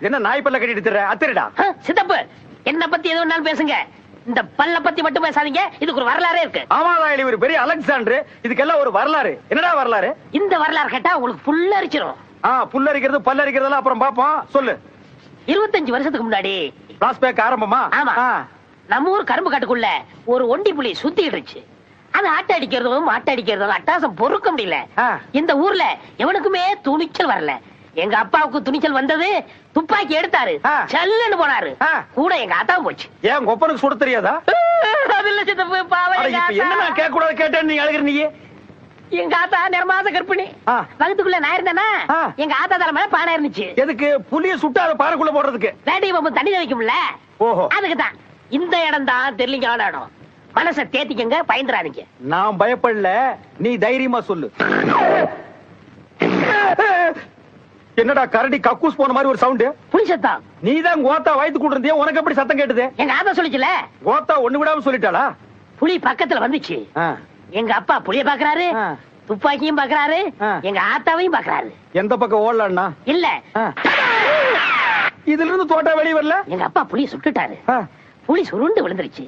என்ன நாய் பல்ல கட்டிட்டு அத்திரடா சித்தப்பு, என்ன பத்தி எது வேணாலும் பேசுங்க, இந்த பல்ல பத்தி மட்டும் பேசாதீங்க. இதுக்கு ஒரு வரலாறே இருக்கு. ஆமாடா, ஒரு பெரிய அலெக்சாண்டர், இதுக்கெல்லாம் ஒரு வரலாறு. என்னடா வரலாறு? இந்த வரலாறு கேட்டா உங்களுக்கு புல்லரிச்சிரும். புல்லரிக்கிறது பல்லரிக்கிறதெல்லாம் அப்புறம் பாப்போம், சொல்லு. 25 வருஷத்துக்கு முன்னாடி பிளாஸ்பேக் ஆரம்பமா? ஆமா. நம்ம ஊர் கரும்பு காட்டுக்குள்ள ஒரு ஒண்டி புலி சுத்திட்டு இருந்துச்சு. அது ஆட்ட அடிக்கிறதும் மாட்ட அடிக்கிறதும் அட்டாசம் பொறுக்க முடியல. இந்த ஊர்ல எவனுக்குமே துணிச்சல் வரல. எங்க அப்பாவுக்கு துணிச்சல் வந்தது, துப்பாக்கி எடுத்தாரு, சல்லுன்னு போனாரு. கூட எங்க ஆத்தாவும் போச்சு. ஏன் ஒப்பனுக்கு சுட தெரியாதா? அது இல்ல சித்தப்பு, பாவம். என்ன கேட்க கூடாது கேட்டேன்னு நீ அழுகிற? நீ எங்க ஆத்தா நிறமாச கற்பிணி, வகுத்துக்குள்ள நான் இருந்தேனா எங்க ஆத்தா தலை மேல பானை இருந்துச்சு. எதுக்கு? புளிய சுட்டாத பானைக்குள்ள போடுறதுக்கு. வேட்டை பாம்பு தண்ணி வைக்கும்ல, அதுக்குதான். இந்த இடம் தான் தெரியலீங்க இடம். மனசை தேத்திக்கங்க, பயந்துறாதீங்க. நான் பயப்படல, நீ தைரியமா சொல்லு. என்னடா கரடி கக்கூஸ் போன மாதிரி ஒரு சவுண்ட்? புலி சத்தம். நீதான் கோத்தா வயித்து கூட இருந்தியா, உனக்கு எப்படி சத்தம் கேட்டது? எங்க ஆத்தா சொல்லிச்சுல. கோத்தா ஒண்ணு விடாம சொல்லிட்டாளா? புலி பக்கத்துல வந்துச்சு. எங்க அப்பா புளிய பாக்குறாரு, துப்பாக்கியும் பாக்குறாரு, எங்க ஆத்தாவையும் பாக்குறாரு. எந்த பக்கம் ஓடலான்னா? இல்ல, இதுல இருந்து தோட்டா வெளியே வரல. எங்க அப்பா புலிய சுட்டுட்டாரு. புலி சுருண்டு விழுந்துருச்சு.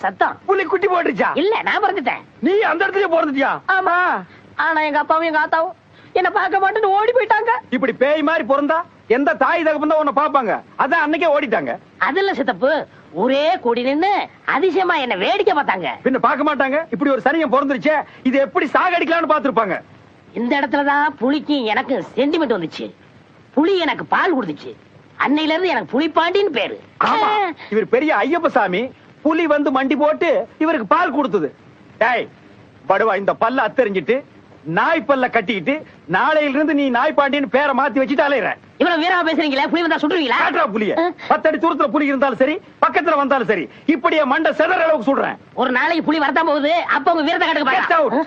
சத்தம். புலி குட்டி போட்டுச்சா? இல்ல, நான் பிறந்துட்டேன். நீ அந்த இடத்துல பிறந்துட்டியா? ஆமா. ஆனா எங்க அப்பாவும் எங்க ஆத்தாவும் என்ன பார்க்க மாட்டேன்னு ஓடி போயிட்டாங்க. இப்படி பேய் மாதிரி பிறந்தா எந்த தாய் தகப்பன் தான் உன்னை பாப்பாங்க? அதான் அன்னைக்கே ஓடிட்டாங்க. அதுல சித்தப்பு, ஒரே கூடி நின்னு அதிசயமா என்ன வேடிக்கை பார்த்தாங்க. பின்ன பார்க்க மாட்டாங்க? இப்படி ஒரு சனியம் பிறந்துருச்சு, இது எப்படி சாகடிக்கலாம்னு பாத்துருப்பாங்க. இந்த இடத்துலதான் புலிக்கு எனக்கு சென்டிமெண்ட் வந்துச்சு. புலி எனக்கு பால் கொடுத்துச்சு. அன்னையில இருந்து எனக்கு புலிப்பாண்டின்னு பேரு. ஆமா, இவர் பெரிய ஐயப்ப சாமி. புலி வந்து மண்டி போட்டு இவருக்கு பால் கொடுத்தது. டேய் படுவா, இந்த பல்ல அத்தெரிஞ்சிட்டு நாய் பல்ல கட்டிக்கிட்டு நாளையில இருந்து நீ நாய் பாண்டின்னு பேரை மாத்தி வச்சுட்டு அலையற. இவ்வளவு வீரமா பேசுறீங்களா? புலி வந்தா சுடுவீங்களா? காட்டுறா புலிய. 10 அடி தூரத்துல புலி இருந்தாலும் சரி, பக்கத்துல வந்தாலும் சரி, இப்படியே மண்டை செதற அளவுக்கு சுடுறேன். ஒரு நாளைக்கு புலி வரதான் போகுது, அப்ப உங்க வீரத்தை காட்டுங்க.